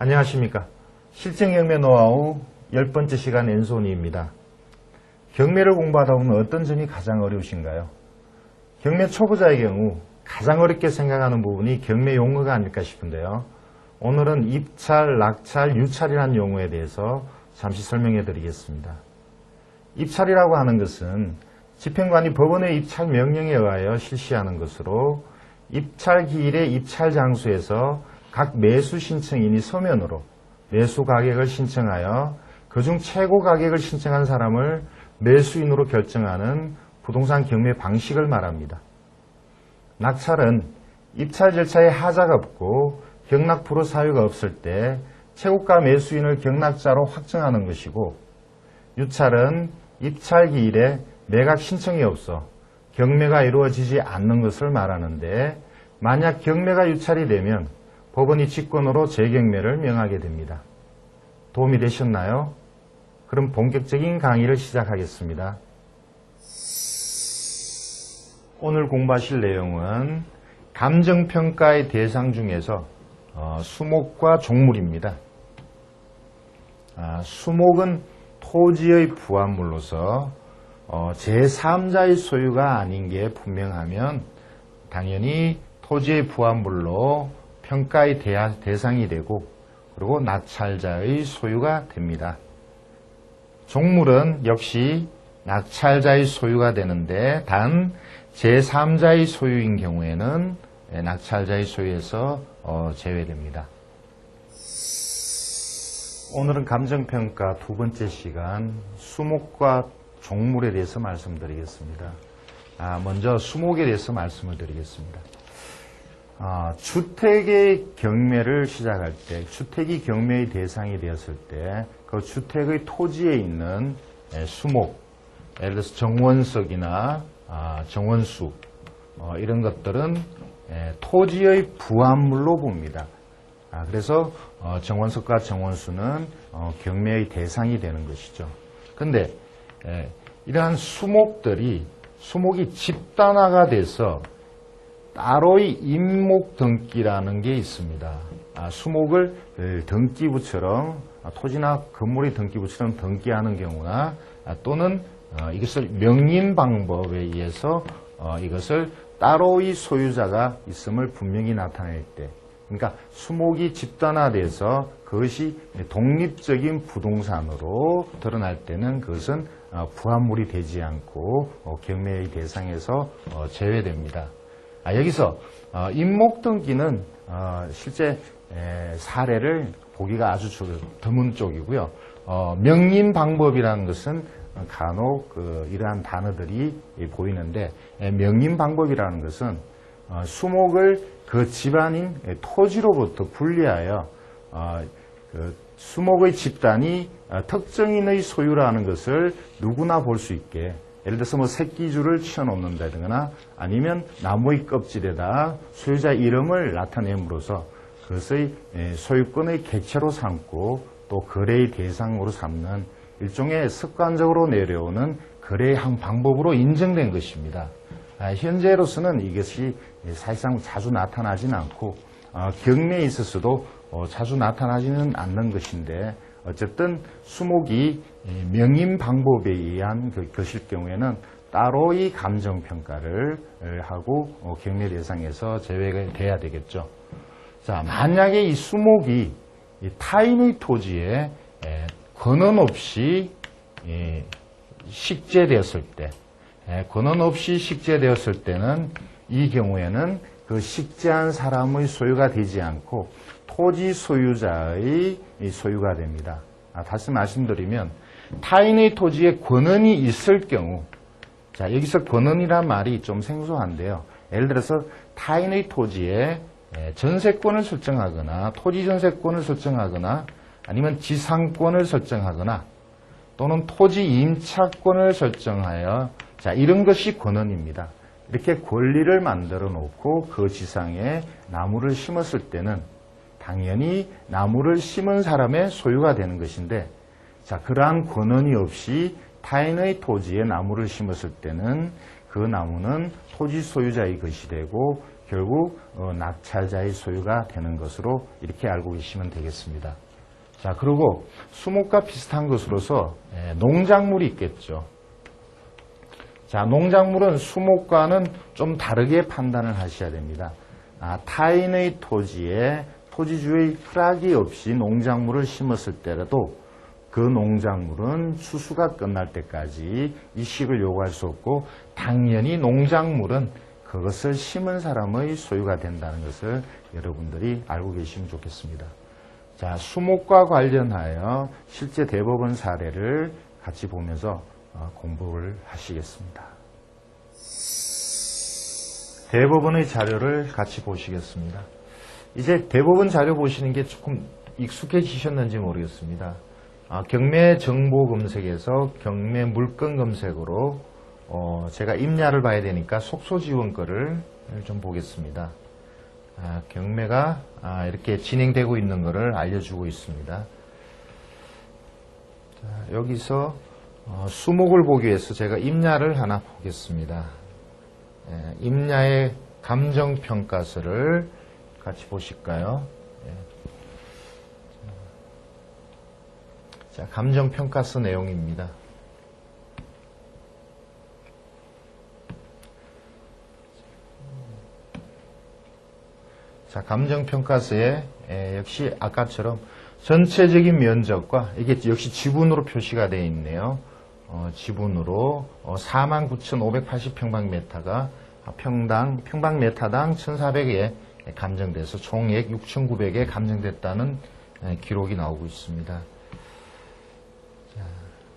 안녕하십니까. 실전경매 노하우 10번째 시간 앤소니입니다. 경매를 공부하다 보면 어떤 점이 가장 어려우신가요? 경매 초보자의 경우 가장 어렵게 생각하는 부분이 경매 용어가 아닐까 싶은데요. 오늘은 입찰, 낙찰, 유찰이라는 용어에 대해서 잠시 설명해 드리겠습니다. 입찰이라고 하는 것은 집행관이 법원의 입찰 명령에 의하여 실시하는 것으로 입찰 기일의 입찰 장소에서 각 매수 신청인이 서면으로 매수 가격을 신청하여 그중 최고 가격을 신청한 사람을 매수인으로 결정하는 부동산 경매 방식을 말합니다. 낙찰은 입찰 절차에 하자가 없고 경락 불허 사유가 없을 때 최고가 매수인을 경락자로 확정하는 것이고, 유찰은 입찰 기일에 매각 신청이 없어 경매가 이루어지지 않는 것을 말하는데, 만약 경매가 유찰이 되면 법원이 직권으로 재경매를 명하게 됩니다. 도움이 되셨나요? 그럼 본격적인 강의를 시작하겠습니다. 오늘 공부하실 내용은 감정평가의 대상 중에서 수목과 종물입니다. 수목은 토지의 부합물로서 제3자의 소유가 아닌 게 분명하면 당연히 토지의 부합물로 평가의 대상이 되고, 그리고 낙찰자의 소유가 됩니다. 종물은 역시 낙찰자의 소유가 되는데, 단 제3자의 소유인 경우에는 낙찰자의 소유에서 제외됩니다. 오늘은 감정평가 두 번째 시간 수목과 종물에 대해서 말씀드리겠습니다. 먼저 수목에 대해서 말씀을 드리겠습니다. 주택의 경매를 시작할 때, 주택이 경매의 대상이 되었을 때 그 주택의 토지에 있는 수목, 예를 들어서 정원석이나 정원수 이런 것들은 토지의 부합물로 봅니다. 그래서 정원석과 정원수는 경매의 대상이 되는 것이죠. 그런데 이러한 수목이 집단화가 돼서 따로의 임목 등기라는 게 있습니다. 수목을 등기부처럼, 토지나 건물의 등기부처럼 등기하는 경우나, 또는 이것을 명인 방법에 의해서 이것을 따로의 소유자가 있음을 분명히 나타낼 때, 그러니까 수목이 집단화돼서 그것이 독립적인 부동산으로 드러날 때는 그것은 부합물이 되지 않고 경매의 대상에서 제외됩니다. 여기서 임목등기는 실제 사례를 보기가 아주 드문 쪽이고요. 명인 방법이라는 것은 간혹 이러한 단어들이 보이는데, 명인 방법이라는 것은 수목을 그 집안인 토지로부터 분리하여 수목의 집단이 특정인의 소유라는 것을 누구나 볼 수 있게, 예를 들어서 새끼줄을 치어놓는다거나 아니면 나무의 껍질에다 소유자 이름을 나타냄으로써 그것의 소유권의 객체로 삼고 또 거래의 대상으로 삼는 일종의 습관적으로 내려오는 거래의 한 방법으로 인정된 것입니다. 현재로서는 이것이 사실상 자주 나타나지는 않고 경매에 있어서도 자주 나타나지는 않는 것인데, 어쨌든 수목이 명인 방법에 의한 것일 경우에는 따로의 감정평가를 하고 경매 대상에서 제외가 돼야 되겠죠. 자, 만약에 이 수목이 타인의 토지에 권한 없이 식재되었을 때, 권한 없이 식재되었을 때는 이 경우에는 그 식재한 사람의 소유가 되지 않고 토지 소유자의 소유가 됩니다. 다시 말씀드리면, 타인의 토지에 권한이 있을 경우, 자, 여기서 권한이란 말이 좀 생소한데요. 예를 들어서 타인의 토지에 전세권을 설정하거나 토지 전세권을 설정하거나 아니면 지상권을 설정하거나 또는 토지 임차권을 설정하여, 자, 이런 것이 권한입니다. 이렇게 권리를 만들어 놓고 그 지상에 나무를 심었을 때는 당연히 나무를 심은 사람의 소유가 되는 것인데, 자, 그러한 권한이 없이 타인의 토지에 나무를 심었을 때는 그 나무는 토지 소유자의 것이 되고 결국 낙찰자의 소유가 되는 것으로 이렇게 알고 계시면 되겠습니다. 자, 그리고 수목과 비슷한 것으로서 농작물이 있겠죠. 자, 농작물은 수목과는 좀 다르게 판단을 하셔야 됩니다. 타인의 토지에 토지주의 허락이 없이 농작물을 심었을 때라도 그 농작물은 추수가 끝날 때까지 이식을 요구할 수 없고, 당연히 농작물은 그것을 심은 사람의 소유가 된다는 것을 여러분들이 알고 계시면 좋겠습니다. 자, 수목과 관련하여 실제 대법원 사례를 같이 보면서 공부를 하시겠습니다. 대법원의 자료를 같이 보시겠습니다. 이제 대법원 자료 보시는 게 조금 익숙해지셨는지 모르겠습니다. 경매 정보 검색에서 경매 물건 검색으로 제가 임야를 봐야 되니까 속소지원 거를 좀 보겠습니다. 경매가 이렇게 진행되고 있는 것을 알려주고 있습니다. 자, 여기서 수목을 보기 위해서 제가 임야를 하나 보겠습니다. 임야의 감정평가서를 같이 보실까요? 자, 감정평가서 내용입니다. 자, 감정평가서에 역시 아까처럼 전체적인 면적과 이게 역시 지분으로 표시가 되어 있네요. 지분으로 49,580평방미터가 평방미터당 1,400에 감정돼서 총액 6,900에 감정됐다는 기록이 나오고 있습니다. 자,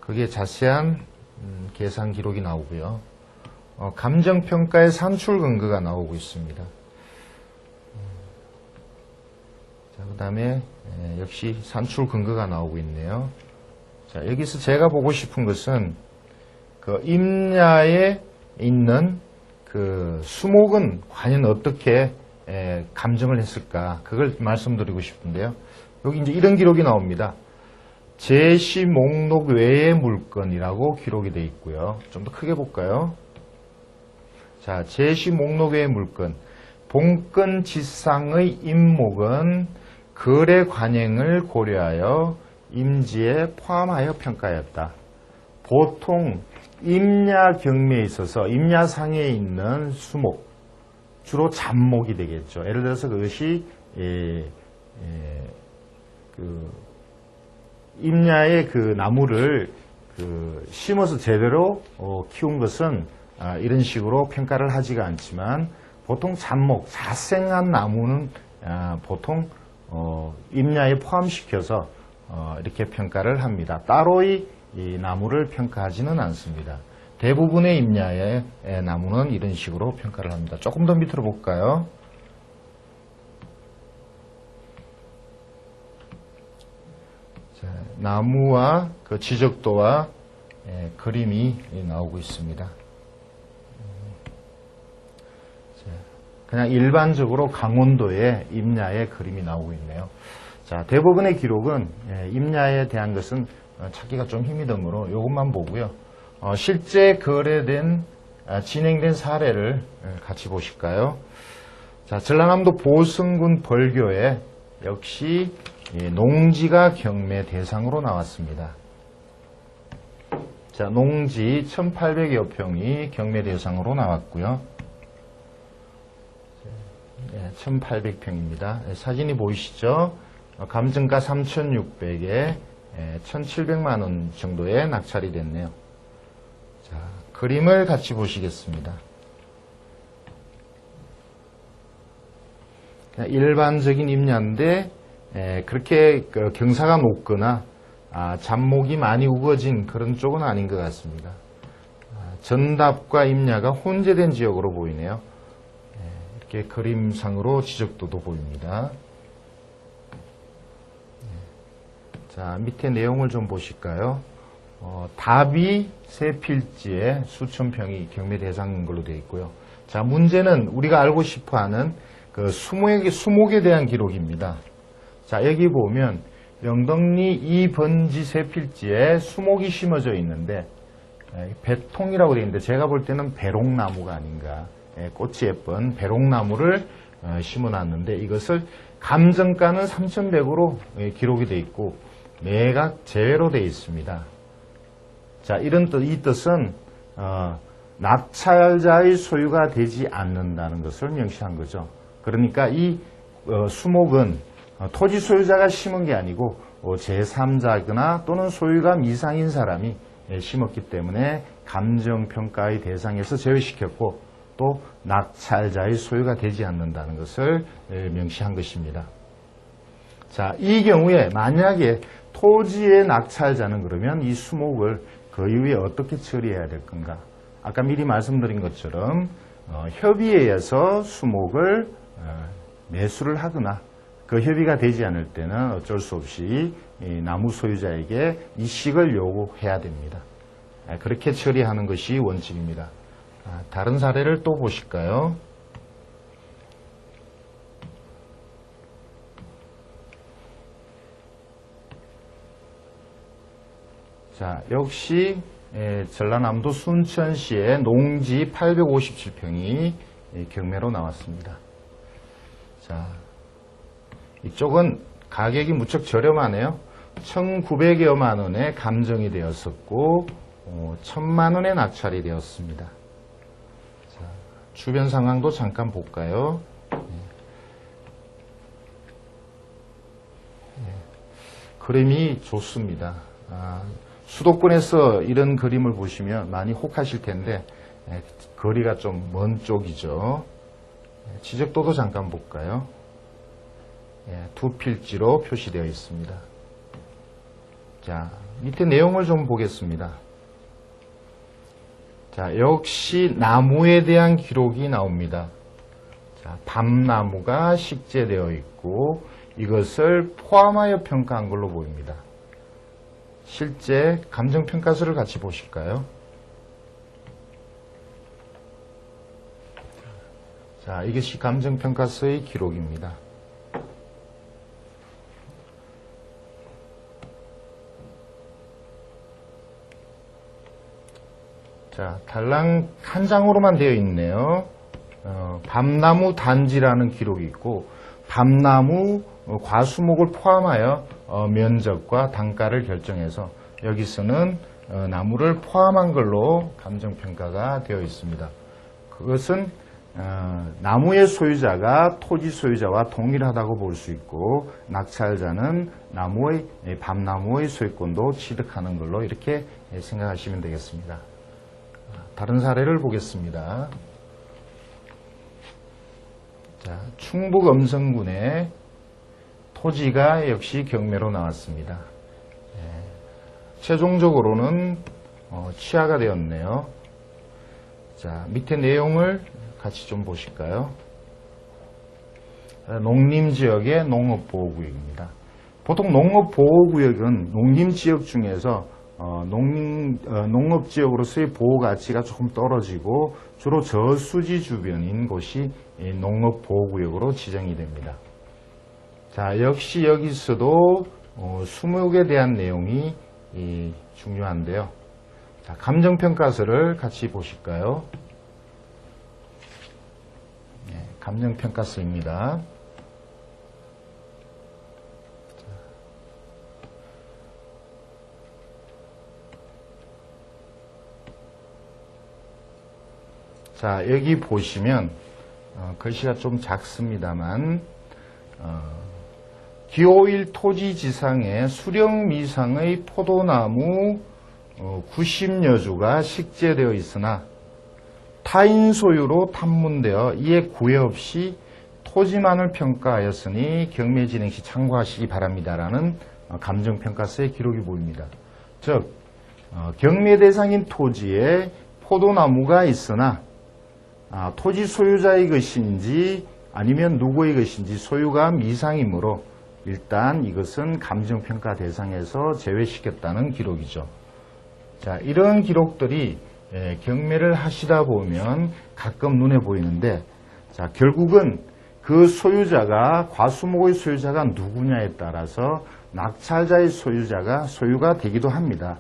거기에 자세한 계산 기록이 나오고요. 감정평가의 산출 근거가 나오고 있습니다. 자, 그 다음에 역시 산출 근거가 나오고 있네요. 자, 여기서 제가 보고 싶은 것은 그 임야에 있는 그 수목은 과연 어떻게 감정을 했을까, 그걸 말씀드리고 싶은데요. 여기 이제 이런 기록이 나옵니다. 제시 목록 외의 물건이라고 기록이 되어 있고요. 좀 더 크게 볼까요? 자, 제시 목록 외의 물건. 본건 지상의 임목은 거래 관행을 고려하여 임지에 포함하여 평가하였다. 보통 임야 경매에 있어서 임야상에 있는 수목, 주로 잡목이 되겠죠. 예를 들어서 그것이 임야의 그 나무를 심어서 제대로 키운 것은 이런 식으로 평가를 하지가 않지만, 보통 잡목, 자생한 나무는 보통 임야에 포함시켜서 이렇게 평가를 합니다. 따로의 이 나무를 평가하지는 않습니다. 대부분의 임야의 나무는 이런 식으로 평가를 합니다. 조금 더 밑으로 볼까요? 자, 나무와 그 지적도와 그림이 나오고 있습니다. 그냥 일반적으로 강원도의 임야의 그림이 나오고 있네요. 자, 대부분의 기록은 임야에 대한 것은 찾기가 좀 힘이 드므로 이것만 보고요. 실제 거래된 진행된 사례를 같이 보실까요? 자, 전라남도 보성군 벌교에 역시 농지가 경매 대상으로 나왔습니다. 자, 농지 1,800여 평이 경매 대상으로 나왔고요. 1,800평입니다. 사진이 보이시죠? 감정가 3,600에 1,700만 원 정도에 낙찰이 됐네요. 자, 그림을 같이 보시겠습니다. 일반적인 임야인데 그렇게 경사가 높거나 잡목이 많이 우거진 그런 쪽은 아닌 것 같습니다. 전답과 임야가 혼재된 지역으로 보이네요. 이렇게 그림상으로 지적도도 보입니다. 자, 밑에 내용을 좀 보실까요? 답이 세 필지에 수천 평이 경매 대상인 걸로 되어 있고요. 자, 문제는 우리가 알고 싶어하는 그 수목에 대한 기록입니다. 자, 여기 보면 영덕리 2번지 세 필지에 수목이 심어져 있는데 배통이라고 되어 있는데 제가 볼 때는 배롱나무가 아닌가 꽃이 예쁜 배롱나무를 심어놨는데 이것을 감정가는 3,100으로 기록이 되어 있고 매각 제외로 되어 있습니다. 자, 이 뜻은 낙찰자의 소유가 되지 않는다는 것을 명시한 거죠. 그러니까 이 수목은 토지 소유자가 심은 게 아니고 제3자거나 또는 소유가 미상인 사람이 심었기 때문에 감정평가의 대상에서 제외시켰고 또 낙찰자의 소유가 되지 않는다는 것을 명시한 것입니다. 자, 이 경우에 만약에 토지의 낙찰자는 그러면 이 수목을 그 이후에 어떻게 처리해야 될 건가? 아까 미리 말씀드린 것처럼 협의에 의해서 수목을 매수를 하거나 그 협의가 되지 않을 때는 어쩔 수 없이 이 나무 소유자에게 이식을 요구해야 됩니다. 그렇게 처리하는 것이 원칙입니다. 다른 사례를 또 보실까요? 자, 역시 전라남도 순천시의 농지 857평이 경매로 나왔습니다. 자, 이쪽은 가격이 무척 저렴하네요. 1,900여만 원에 감정이 되었었고 1,000만 원에 낙찰이 되었습니다. 자, 주변 상황도 잠깐 볼까요? 그림이 좋습니다. 수도권에서 이런 그림을 보시면 많이 혹하실 텐데 거리가 좀 먼 쪽이죠. 지적도도 잠깐 볼까요? 두 필지로 표시되어 있습니다. 자, 밑에 내용을 좀 보겠습니다. 자, 역시 나무에 대한 기록이 나옵니다. 자, 밤나무가 식재되어 있고 이것을 포함하여 평가한 걸로 보입니다. 실제 감정평가서를 같이 보실까요? 자, 이것이 감정평가서의 기록입니다. 자, 달랑 한 장으로만 되어 있네요. 밤나무 단지라는 기록이 있고 밤나무 과수목을 포함하여 면적과 단가를 결정해서 여기서는 나무를 포함한 걸로 감정평가가 되어 있습니다. 그것은 나무의 소유자가 토지 소유자와 동일하다고 볼 수 있고 낙찰자는 밤나무의 소유권도 취득하는 걸로 이렇게 생각하시면 되겠습니다. 다른 사례를 보겠습니다. 자, 충북 음성군의 토지가 역시 경매로 나왔습니다. 최종적으로는 취하가 되었네요. 자, 밑에 내용을 같이 좀 보실까요? 농림지역의 농업보호구역입니다. 보통 농업보호구역은 농림지역 중에서 농업지역으로서의 보호가치가 조금 떨어지고 주로 저수지 주변인 곳이 농업보호구역으로 지정이 됩니다. 자, 역시 여기서도 수목에 대한 내용이 중요한데요. 자, 감정평가서를 같이 보실까요? 네, 감정평가서입니다. 자, 여기 보시면 글씨가 좀 작습니다만 기호1 토지지상에 수령미상의 포도나무 90여 주가 식재되어 있으나 타인 소유로 탐문되어 이에 구애 없이 토지만을 평가하였으니 경매 진행 시 참고하시기 바랍니다라는 감정평가서의 기록이 보입니다. 즉 경매 대상인 토지에 포도나무가 있으나 토지 소유자의 것인지 아니면 누구의 것인지 소유가 미상이므로 일단 이것은 감정평가 대상에서 제외시켰다는 기록이죠. 자, 이런 기록들이 경매를 하시다 보면 가끔 눈에 보이는데, 자, 결국은 그 소유자가 과수목의 소유자가 누구냐에 따라서 낙찰자의 소유가 되기도 합니다.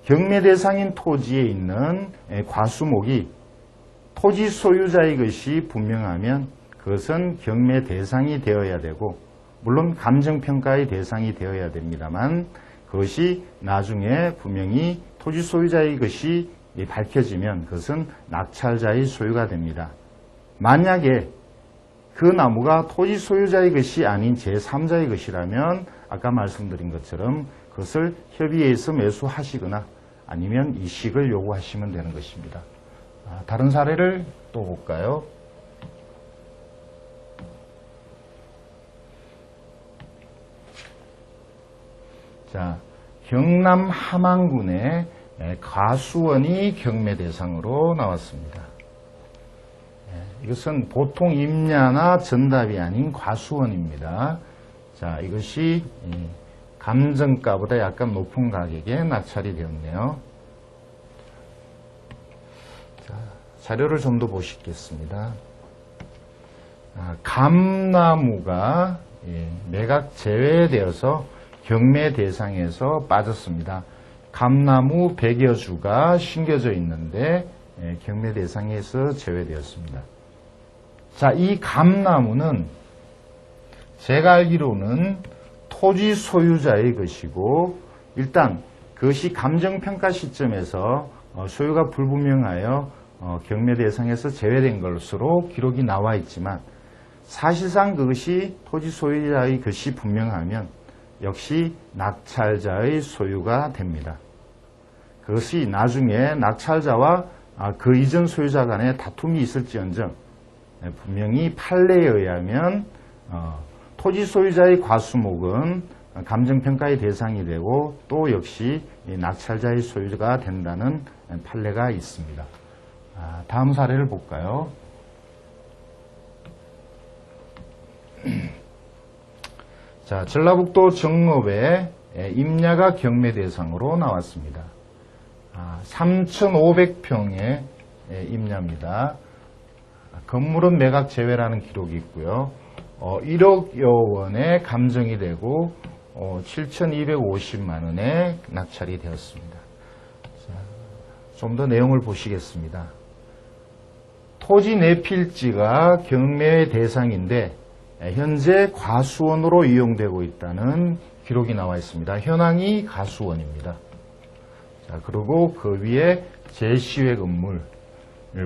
경매 대상인 토지에 있는 과수목이 토지 소유자의 것이 분명하면 그것은 경매 대상이 되어야 되고, 물론 감정평가의 대상이 되어야 됩니다만, 그것이 나중에 분명히 토지 소유자의 것이 밝혀지면 그것은 낙찰자의 소유가 됩니다. 만약에 그 나무가 토지 소유자의 것이 아닌 제3자의 것이라면 아까 말씀드린 것처럼 그것을 협의해서 매수하시거나 아니면 이식을 요구하시면 되는 것입니다. 다른 사례를 또 볼까요? 자, 경남 함안군의 과수원이 경매 대상으로 나왔습니다. 이것은 보통 임야나 전답이 아닌 과수원입니다. 자, 이것이 감정가보다 약간 높은 가격에 낙찰이 되었네요. 자, 자료를 좀 더 보시겠습니다. 감나무가 매각 제외되어서 경매 대상에서 빠졌습니다. 감나무 100여 주가 심겨져 있는데 경매 대상에서 제외되었습니다. 자, 이 감나무는 제가 알기로는 토지 소유자의 것이고, 일단 그것이 감정평가 시점에서 소유가 불분명하여 경매 대상에서 제외된 것으로 기록이 나와 있지만, 사실상 그것이 토지 소유자의 것이 분명하면 역시 낙찰자의 소유가 됩니다. 그것이 나중에 낙찰자와 그 이전 소유자 간에 다툼이 있을지언정 분명히 판례에 의하면 토지 소유자의 과수목은 감정평가의 대상이 되고 또 역시 낙찰자의 소유가 된다는 판례가 있습니다. 다음 사례를 볼까요? 자, 전라북도 정읍의 임야가 경매 대상으로 나왔습니다. 3,500평의 임야입니다. 건물은 매각 제외라는 기록이 있고요. 1억여 원에 감정이 되고 7,250만 원에 낙찰이 되었습니다. 좀 더 내용을 보시겠습니다. 토지 내필지가 경매 대상인데 현재 과수원으로 이용되고 있다는 기록이 나와 있습니다. 현황이 과수원입니다. 자, 그리고 그 위에 제시외 건물,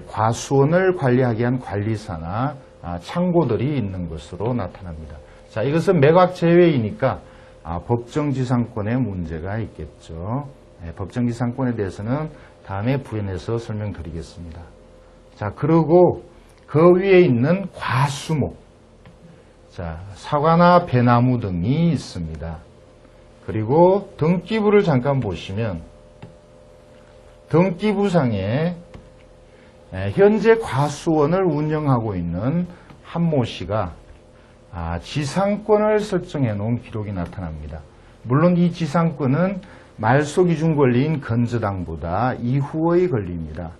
과수원을 관리하기 위한 관리사나 창고들이 있는 것으로 나타납니다. 자, 이것은 매각 제외이니까 법정지상권에 문제가 있겠죠. 법정지상권에 대해서는 다음에 부연해서 설명드리겠습니다. 자, 그리고 그 위에 있는 과수목, 자, 사과나 배나무 등이 있습니다. 그리고 등기부를 잠깐 보시면 등기부상에 현재 과수원을 운영하고 있는 한모 씨가 지상권을 설정해 놓은 기록이 나타납니다. 물론 이 지상권은 말소기준 권리인 건저당보다 이후의 권리입니다.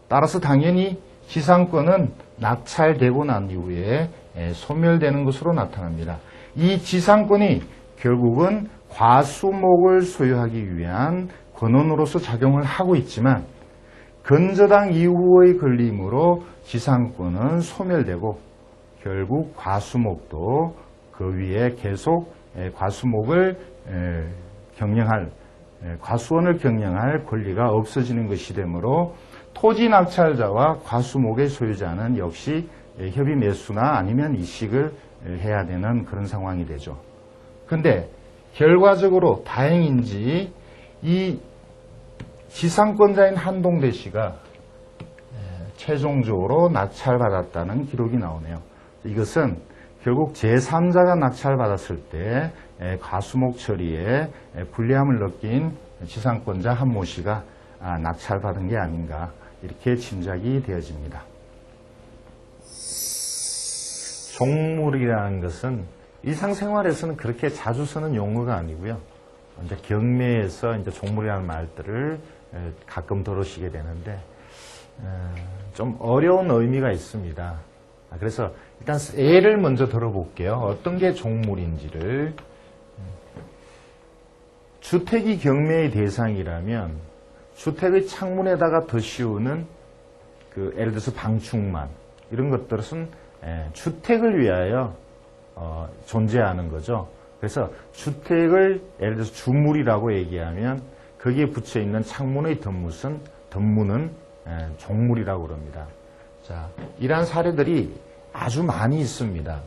따라서 당연히 지상권은 낙찰되고 난 이후에 소멸되는 것으로 나타납니다. 이 지상권이 결국은 과수목을 소유하기 위한 권원으로서 작용을 하고 있지만 건저당 이후의 권리이므로 지상권은 소멸되고 결국 과수목도 그 위에 계속 과수목을 경영할, 과수원을 경영할 권리가 없어지는 것이 되므로 토지 낙찰자와 과수목의 소유자는 역시 협의 매수나 아니면 이식을 해야 되는 그런 상황이 되죠. 근데 결과적으로 다행인지 이 지상권자인 한동대 씨가 최종적으로 낙찰받았다는 기록이 나오네요. 이것은 결국 제3자가 낙찰받았을 때 과수목 처리에 불리함을 느낀 지상권자 한모 씨가 낙찰받은 게 아닌가 이렇게 짐작이 되어집니다. 종물이라는 것은 일상생활에서는 그렇게 자주 쓰는 용어가 아니고요. 이제 경매에서 이제 종물이라는 말들을 가끔 들으시게 되는데 좀 어려운 의미가 있습니다. 그래서 일단 예를 먼저 들어볼게요. 어떤 게 종물인지를. 주택이 경매의 대상이라면 주택의 창문에다가 더 씌우는 예를 들어서 방충망 이런 것들은 주택을 위하여 존재하는 거죠. 그래서 주택을 예를 들어서 주물이라고 얘기하면 거기에 붙여 있는 창문의 덧문은 종물이라고 그럽니다. 자, 이러한 사례들이 아주 많이 있습니다.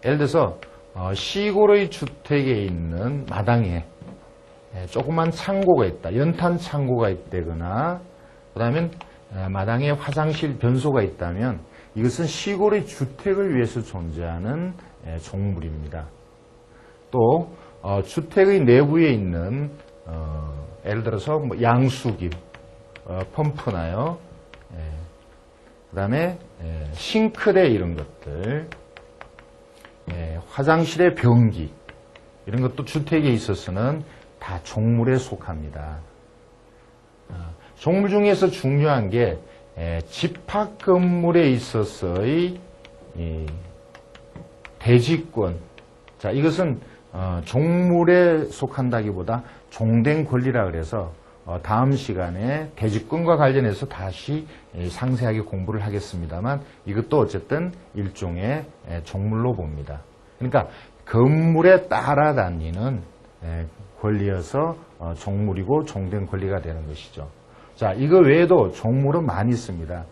예를 들어서 시골의 주택에 있는 마당에 조그만 창고가 있다. 연탄 창고가 있다거나 그다음에 마당에 화장실 변소가 있다면 이것은 시골의 주택을 위해서 존재하는 종물입니다. 또 주택의 내부에 있는 예를 들어서 양수기, 펌프나요. 그다음에 싱크대 이런 것들, 화장실의 변기 이런 것도 주택에 있어서는 다 종물에 속합니다. 종물 중에서 중요한 게 집합 건물에 있어서의 대지권. 자, 이것은 종물에 속한다기보다 종된 권리라 그래서 다음 시간에 대지권과 관련해서 다시 상세하게 공부를 하겠습니다만 이것도 어쨌든 일종의 종물로 봅니다. 그러니까 건물에 따라다니는 권리여서 종물이고 종된 권리가 되는 것이죠. 자, 이거 외에도 종물은 많이 있습니다.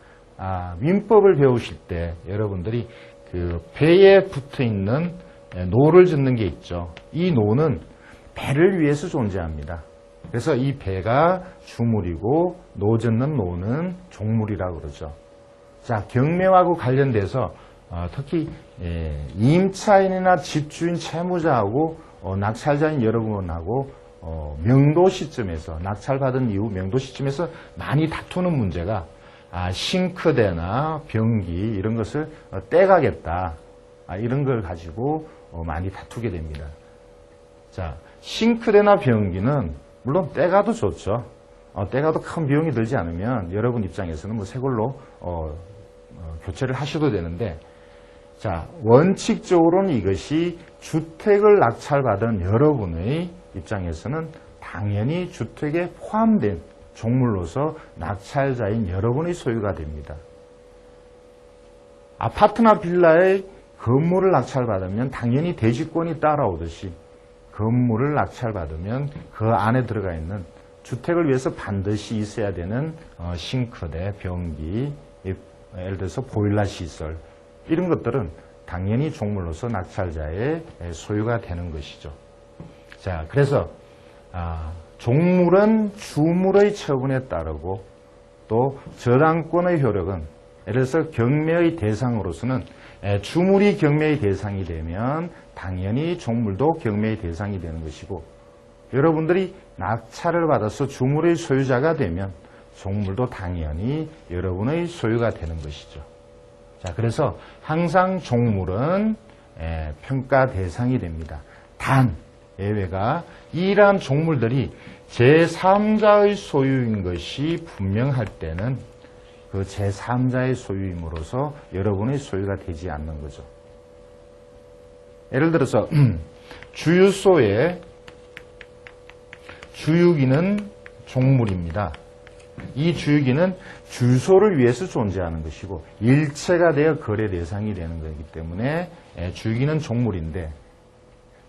민법을 배우실 때 여러분들이 그 배에 붙어 있는 노를 짓는 게 있죠. 이 노는 배를 위해서 존재합니다. 그래서 이 배가 주물이고 노 짓는 노는 종물이라고 그러죠. 자, 경매하고 관련돼서 특히 임차인이나 집주인 채무자하고 낙찰자인 여러분하고 명도 시점에서 낙찰받은 이후 명도 시점에서 많이 다투는 문제가 싱크대나 변기 이런 것을 떼가겠다 이런 걸 가지고 많이 다투게 됩니다. 자, 싱크대나 변기는 물론 떼가도 좋죠. 떼가도 큰 비용이 들지 않으면 여러분 입장에서는 뭐 새 걸로 교체를 하셔도 되는데, 자, 원칙적으로는 이것이 주택을 낙찰받은 여러분의 입장에서는 당연히 주택에 포함된 종물로서 낙찰자인 여러분의 소유가 됩니다. 아파트나 빌라의 건물을 낙찰받으면 당연히 대지권이 따라오듯이 건물을 낙찰받으면 그 안에 들어가 있는 주택을 위해서 반드시 있어야 되는 싱크대, 변기, 예를 들어서 보일러 시설 이런 것들은 당연히 종물로서 낙찰자의 소유가 되는 것이죠. 자, 그래서 종물은 주물의 처분에 따르고 또 저당권의 효력은 예를 들어서 경매의 대상으로서는 주물이 경매의 대상이 되면 당연히 종물도 경매의 대상이 되는 것이고, 여러분들이 낙찰을 받아서 주물의 소유자가 되면 종물도 당연히 여러분의 소유가 되는 것이죠. 자, 그래서 항상 종물은 평가 대상이 됩니다. 단 예외가 이러한 종물들이 제3자의 소유인 것이 분명할 때는 그 제3자의 소유임으로써 여러분의 소유가 되지 않는 거죠. 예를 들어서 주유소의 주유기는 종물입니다. 이 주유기는 주유소를 위해서 존재하는 것이고 일체가 되어 거래 대상이 되는 거기 때문에 주유기는 종물인데,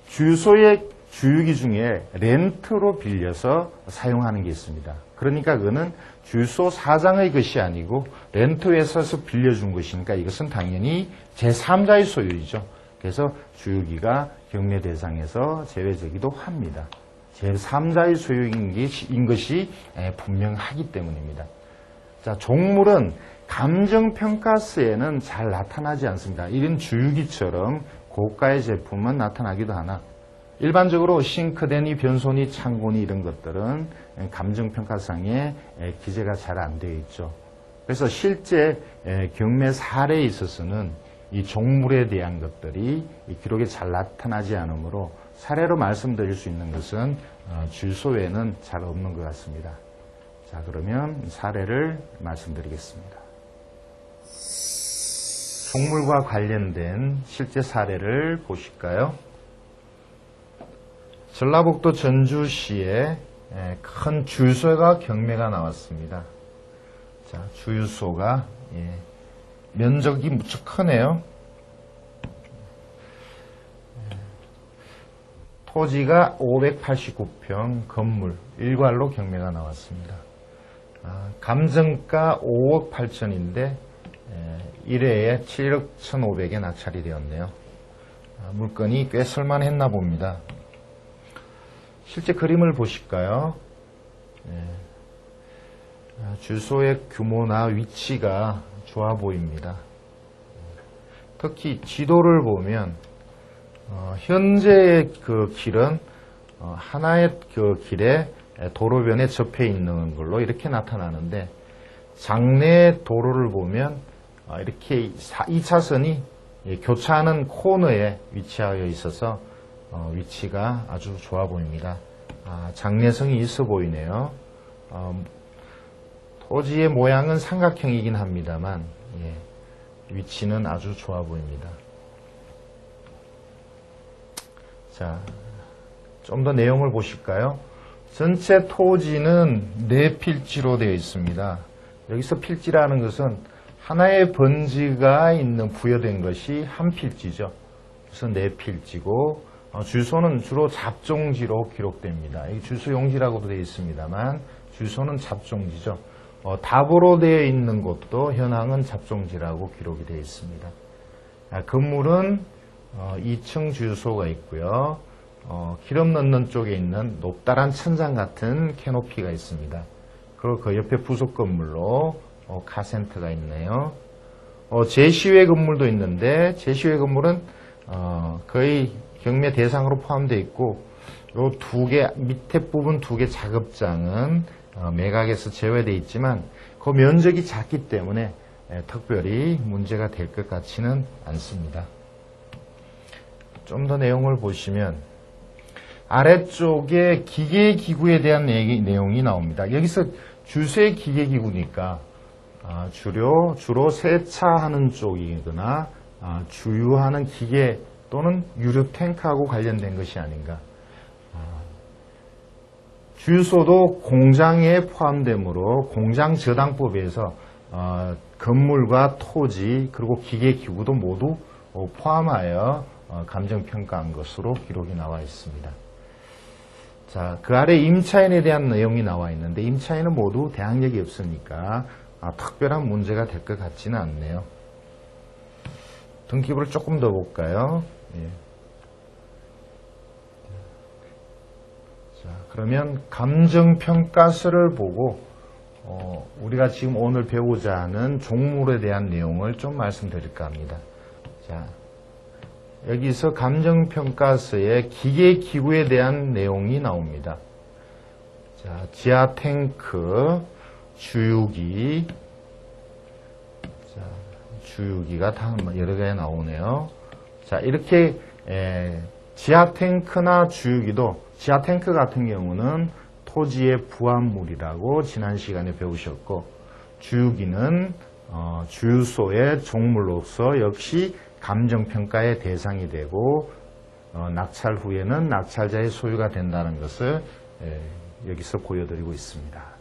주유소의 주유기 중에 렌트로 빌려서 사용하는 게 있습니다. 그러니까 그거는 주유소 사장의 것이 아니고 렌트회사에서 빌려준 것이니까 이것은 당연히 제3자의 소유이죠. 그래서 주유기가 경매 대상에서 제외되기도 합니다. 제3자의 소유인 것이 분명하기 때문입니다. 자, 종물은 감정평가서에는 잘 나타나지 않습니다. 이런 주유기처럼 고가의 제품은 나타나기도 하나, 일반적으로 싱크대니 변소니 창고니 이런 것들은 감정평가상에 기재가 잘 안 되어 있죠. 그래서 실제 경매 사례에 있어서는 이 종물에 대한 것들이 기록에 잘 나타나지 않으므로 사례로 말씀드릴 수 있는 것은 주유소 외에는 잘 없는 것 같습니다. 자, 그러면 사례를 말씀드리겠습니다. 종물과 관련된 실제 사례를 보실까요? 전라북도 전주시에 큰 주유소가 경매가 나왔습니다. 자, 주유소가 면적이 무척 크네요. 토지가 589평 건물 일괄로 경매가 나왔습니다. 감정가 5억 8천인데 1회에 7억 1,500에 낙찰이 되었네요. 물건이 꽤 쓸만했나 봅니다. 실제 그림을 보실까요? 주소의 규모나 위치가 좋아 보입니다. 특히 지도를 보면 현재 그 길은 하나의 그 길에 도로변에 접해 있는 걸로 이렇게 나타나는데, 장내 도로를 보면 이렇게 2차선이 교차하는 코너에 위치하여 있어서 위치가 아주 좋아 보입니다. 장래성이 있어 보이네요. 토지의 모양은 삼각형이긴 합니다만 위치는 아주 좋아 보입니다. 자, 좀 더 내용을 보실까요? 전체 토지는 4필지로 되어 있습니다. 여기서 필지라는 것은 하나의 번지가 있는 부여된 것이 한 필지죠. 그래서 4필지고 주소는 주로 잡종지로 기록됩니다. 이 주소용지라고도 되어 있습니다만 주소는 잡종지죠. 답으로 되어 있는 곳도 현황은 잡종지라고 기록이 되어 있습니다. 건물은 2층 주유소가 있고요. 기름 넣는 쪽에 있는 높다란 천장 같은 캐노피가 있습니다. 그리고 그 옆에 부속 건물로 카센터가 있네요. 제시외 건물도 있는데, 제시외 건물은 거의 경매 대상으로 포함되어 있고, 요 밑에 부분 2개 작업장은 매각에서 제외되어 있지만 그 면적이 작기 때문에 특별히 문제가 될 것 같지는 않습니다. 좀 더 내용을 보시면 아래쪽에 기계기구에 대한 내용이 나옵니다. 여기서 주세 기계기구니까 주로 세차하는 쪽이거나 주유하는 기계 또는 유류 탱크하고 관련된 것이 아닌가. 주유소도 공장에 포함되므로 공장저당법에서 건물과 토지 그리고 기계기구도 모두 포함하여 감정평가한 것으로 기록이 나와 있습니다. 자, 그 아래 임차인에 대한 내용이 나와 있는데, 임차인은 모두 대항력이 없으니까 특별한 문제가 될 것 같지는 않네요. 등기부를 조금 더 볼까요? 자, 그러면 감정평가서를 보고 우리가 지금 오늘 배우자 하는 종물에 대한 내용을 좀 말씀드릴까 합니다. 자, 여기서 감정평가서에 기계기구에 대한 내용이 나옵니다. 자, 지하탱크, 주유기, 자, 주유기가 다 여러 개 나오네요. 자, 이렇게 지하탱크나 주유기도, 지하탱크 같은 경우는 토지의 부합물이라고 지난 시간에 배우셨고, 주유기는 주유소의 종물로서 역시 감정평가의 대상이 되고, 낙찰 후에는 낙찰자의 소유가 된다는 것을 여기서 보여드리고 있습니다.